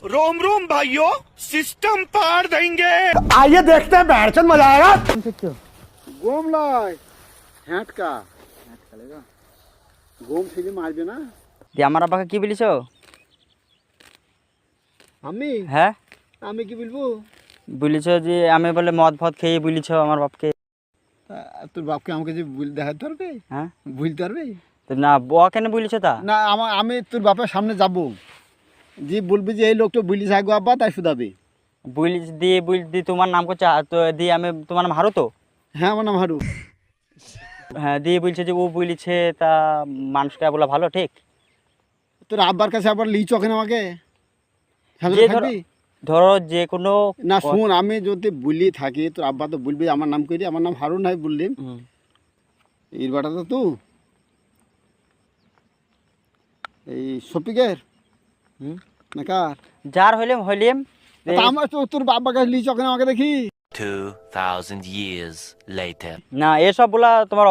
रोम रोम भाइयों, सिस्टम पार देंगे। आइए देखते हैं बैठचंद मजा आएगा। গম লয় হ্যাঁটকা গম ফেলে মারবে না। দিয়ে আমার আব্বাকে কি বলিস? আমি হ্যাঁ আমি কি বলবো? বলিস যে আমি বলে মদ ফদ খেয়ে বলিছ আমার বাপকে। তোর বাপকে আমাকে যে দেখাতে পারবে? হ্যাঁ বুঝতে পারবে তো না ব কেন বলিছ তা? না? আমি তোর বাপের সামনে যাব, যে বলবি যে এই লোকটা বুলিস আগো আব্বা, তাই শুধাবে। বলিস দিয়ে তোমার নাম করছে তো দিয়ে আমি তোমার নাম হারু তো? হ্যাঁ আমার নাম হারু। হ্যাঁ দিয়ে বলছে যে ও বলিছে তা মানুষকে বলা ভালো ঠিক? তোর আব্বার কাছে আবার লিচ ওখানে আমাকে যে ধরো যে কোনো না শুন, আমি যদি বলি থাকি তোর আব্বা তো বলবি আমার নাম করি, আমার নাম হারুন নাই বললি এর বাটা তো তুই এই শফিকের না কার যার হইলেম হইলেম তা আমার তো তোর বাবার কাছে লিচ ওখানে আমাকে দেখি। 2000 years later. না এসব বলা তোমার